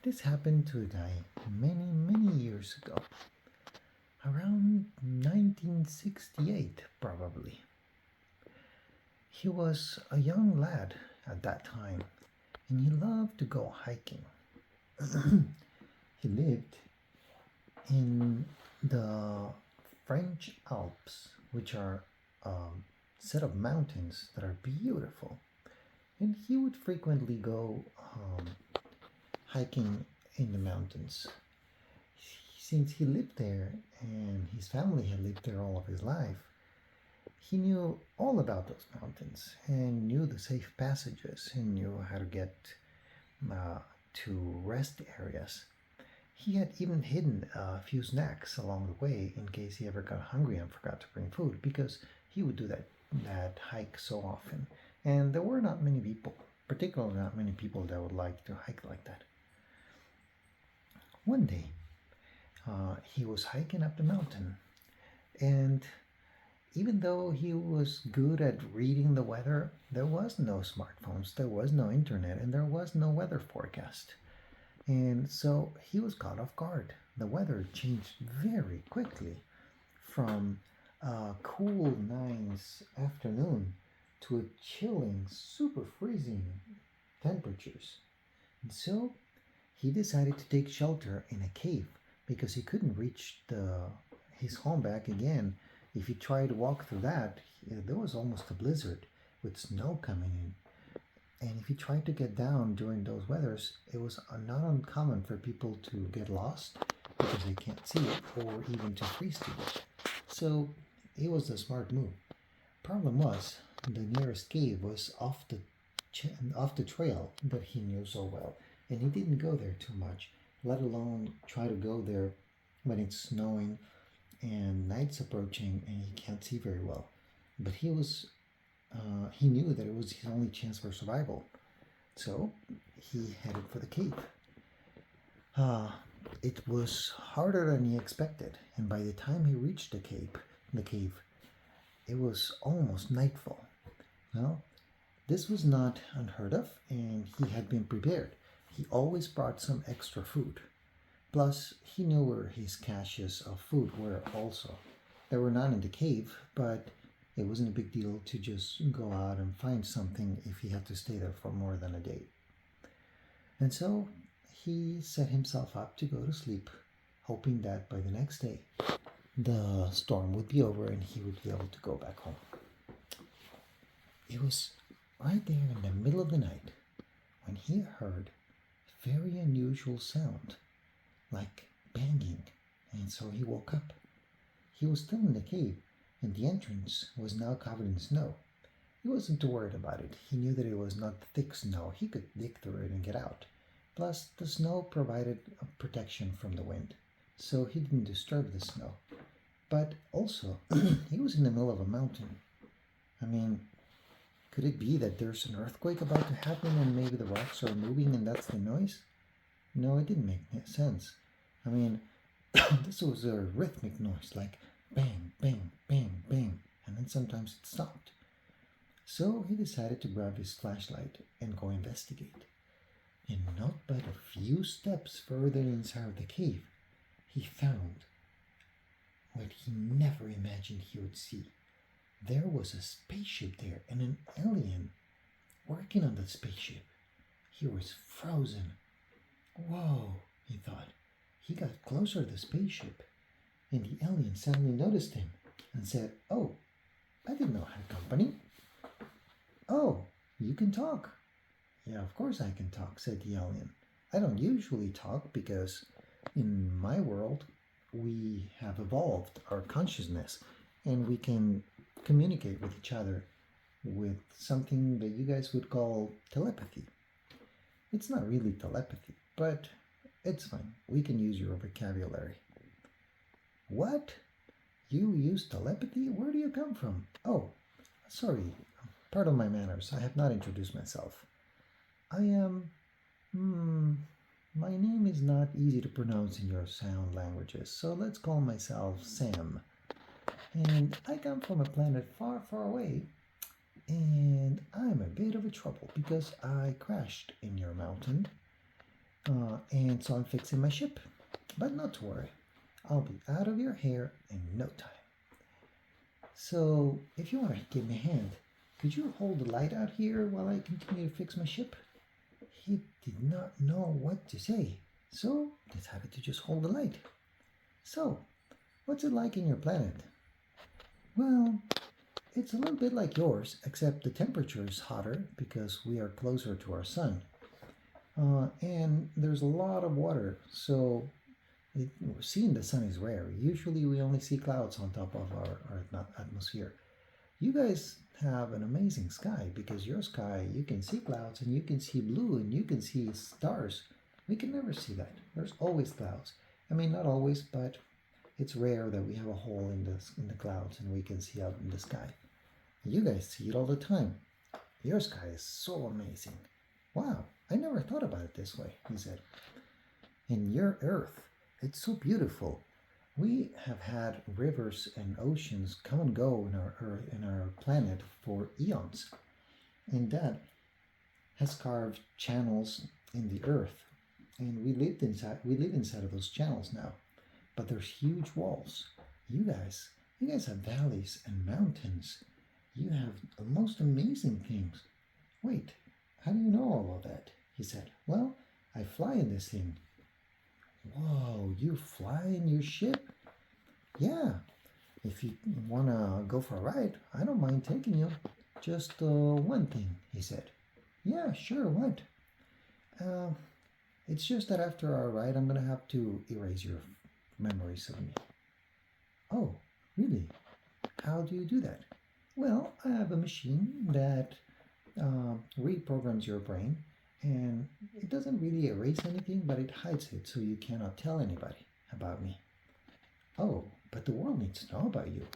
This happened to a guy many, many years ago, around 1968, probably. He was a young lad at that time, and he loved to go hiking. He lived in the French Alps, which are a set of mountains that are beautiful. And he would frequently go hiking in the mountains. Since he lived there and his family had lived there all of his life, he knew all about those mountains and knew the safe passages and knew how to get uh, to rest areas. He had even hidden a few snacks along the way in case he ever got hungry and forgot to bring food because he would do that hike so often. And there were not many people, particularly not many people that would like to hike like that. One day, he was hiking up the mountain, and even though he was good at reading the weather, there was no smartphones, there was no internet, and there was no weather forecast. And so he was caught off guard. The weather changed very quickly from a cool, nice afternoon to a chilling, super freezing temperatures. And so he decided to take shelter in a cave because he couldn't reach his home back again. If he tried to walk through that, there was almost a blizzard with snow coming in. And if you tried to get down during those weathers, it was not uncommon for people to get lost because they can't see it or even to freeze to death. So it was a smart move. Problem was, the nearest cave was off the trail that he knew so well, and he didn't go there too much, let alone try to go there when it's snowing and night's approaching and he can't see very well. But he knew that it was his only chance for survival. So he headed for the cave. Uh, it was harder than he expected, and by the time he reached the cave, it was almost nightfall. Well, this was not unheard of, and he had been prepared. He always brought some extra food. Plus, he knew where his caches of food were also. They were not in the cave, but it wasn't a big deal to just go out and find something if he had to stay there for more than a day. And so he set himself up to go to sleep, hoping that by the next day the storm would be over and he would be able to go back home. It was right there in the middle of the night when he heard a very unusual sound, like banging, and so he woke up. He was still in the cave, and the entrance was now covered in snow. He wasn't too worried about it. He knew that it was not thick snow. He could dig through it and get out. Plus, the snow provided a protection from the wind, so he didn't disturb the snow. But also, he was in the middle of a mountain. I mean, could it be that there's an earthquake about to happen and maybe the rocks are moving and that's the noise? No, it didn't make sense. I mean, this was a rhythmic noise, like bang, bang, bang, bang, and then sometimes it stopped. So he decided to grab his flashlight and go investigate. And not but a few steps further inside the cave, he found what he never imagined he would see. There was a spaceship there and an alien working on the spaceship. He was frozen. Whoa, he thought. He got closer to the spaceship, and the alien suddenly noticed him and said, "Oh, I didn't know I had company." "Oh, you can talk." "Yeah, of course I can talk," said the alien. "I don't usually talk because in my world we have evolved our consciousness and we can communicate with each other with something that you guys would call telepathy. It's not really telepathy, but it's fine. We can use your vocabulary." "What? You use telepathy? Where do you come from?" "Oh, sorry. Pardon my manners. I have not introduced myself. I am... my name is not easy to pronounce in your sound languages, so let's call myself Sam. And I come from a planet far, far away, and I'm a bit of a trouble because I crashed in your mountain. And so I'm fixing my ship. But not to worry, I'll be out of your hair in no time. So, if you want to give me a hand, could you hold the light out here while I continue to fix my ship? He did not know what to say, so decided to just hold the light. So, what's it like in your planet? Well, it's a little bit like yours, except the temperature is hotter because we are closer to our sun. And there's a lot of water, so seeing the sun is rare. Usually we only see clouds on top of our atmosphere. You guys have an amazing sky because your sky, you can see clouds and you can see blue and you can see stars. We can never see that. There's always clouds. I mean, not always, but it's rare that we have a hole in the clouds and we can see out in the sky. You guys see it all the time. Your sky is so amazing. Wow, I never thought about it this way, he said. And your Earth, it's so beautiful. We have had rivers and oceans come and go in our Earth, in our planet for eons, and that has carved channels in the Earth, and we live inside of those channels now. But there's huge walls. You guys have valleys and mountains. You have the most amazing things. Wait, how do you know all of that? He said. Well, I fly in this thing. Whoa, you fly in your ship? Yeah, if you want to go for a ride, I don't mind taking you. Just one thing, he said. Yeah, sure, what? Uh, it's just that after our ride, I'm going to have to erase your memories of me. Oh, really? How do you do that? Well, I have a machine that reprograms your brain, and it doesn't really erase anything, but it hides it so you cannot tell anybody about me. Oh, but the world needs to know about you.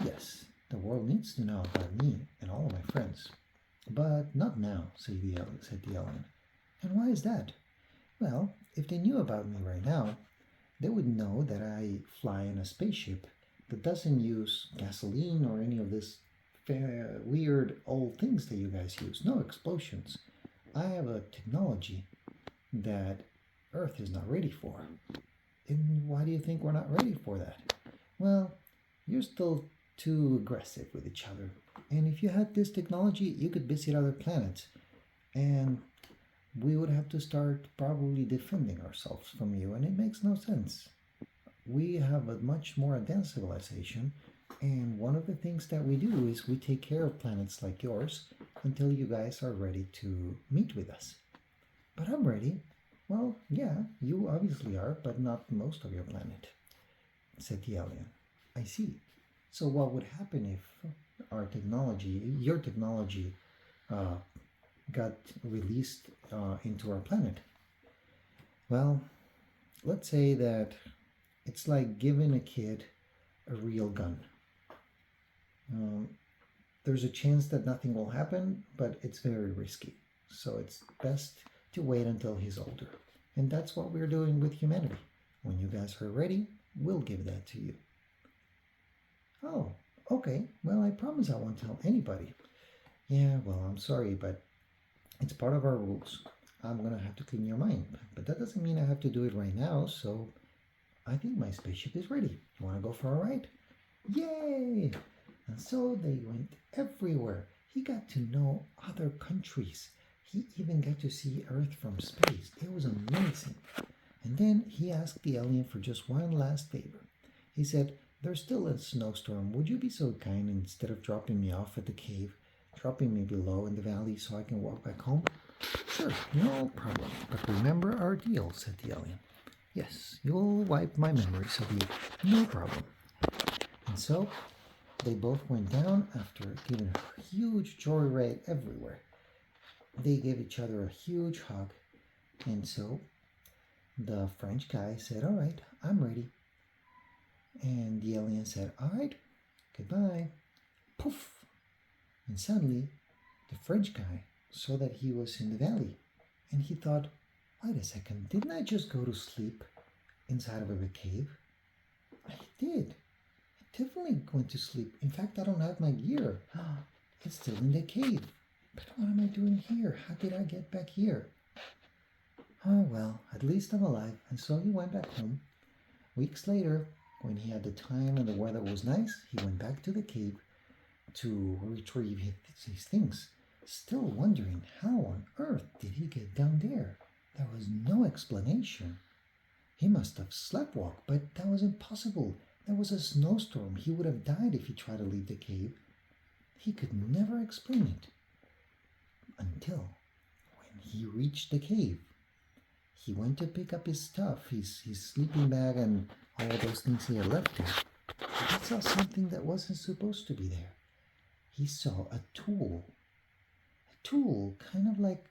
Yes, the world needs to know about me and all of my friends. But not now, said the alien. And why is that? Well, if they knew about me right now, they would know that I fly in a spaceship that doesn't use gasoline or any of this weird old things that you guys use. No explosions. I have a technology that Earth is not ready for. And why do you think we're not ready for that? Well, you're still too aggressive with each other. And if you had this technology, you could visit other planets. And we would have to start probably defending ourselves from you. And it makes no sense. We have a much more advanced civilization. And one of the things that we do is we take care of planets like yours until you guys are ready to meet with us. But I'm ready. Well, yeah, you obviously are, but not most of your planet, said the alien. I see. So what would happen if your technology, got released into our planet? Well, let's say that it's like giving a kid a real gun. There's a chance that nothing will happen, but it's very risky. So it's best to wait until he's older. And that's what we're doing with humanity. When you guys are ready, we'll give that to you. Oh, okay. Well, I promise I won't tell anybody. Yeah, well, I'm sorry, but it's part of our rules. I'm going to have to clean your mind. But that doesn't mean I have to do it right now, so I think my spaceship is ready. You want to go for a ride? Yay! And so they went everywhere. He got to know other countries. He even got to see Earth from space. It was amazing. And then he asked the alien for just one last favor. He said, there's still a snowstorm. Would you be so kind, instead of dropping me off at the cave, dropping me below in the valley so I can walk back home? Sure, no problem. But remember our deal, said the alien. Yes, you'll wipe my memories of you. No problem. And so they both went down after giving a huge joyride everywhere. They gave each other a huge hug. And so the French guy said, all right, I'm ready. And the alien said, all right, goodbye. Poof! And suddenly, the French guy saw that he was in the valley. And he thought, wait a second, didn't I just go to sleep inside of a cave? I did. I definitely went to sleep. In fact, I don't have my gear. It's still in the cave. But what am I doing here? How did I get back here? Oh well, at least I'm alive. And so he went back home. Weeks later, when he had the time and the weather was nice, he went back to the cave to retrieve his things, still wondering how on earth did he get down there. There was no explanation. He must have sleptwalked, but that was impossible. There was a snowstorm. He would have died if he tried to leave the cave. He could never explain it until when he reached the cave. He went to pick up his stuff, his sleeping bag, and all those things he had left there. He saw something that wasn't supposed to be there. He saw a tool kind of like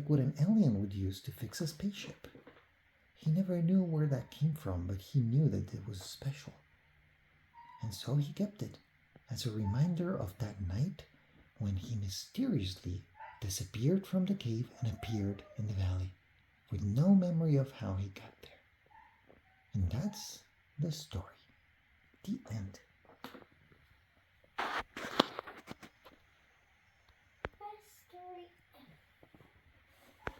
what an alien would use to fix a spaceship. He never knew where that came from, but he knew that it was special. And so he kept it as a reminder of that night when he mysteriously disappeared from the cave and appeared in the valley with no memory of how he got there. And that's the story. The end.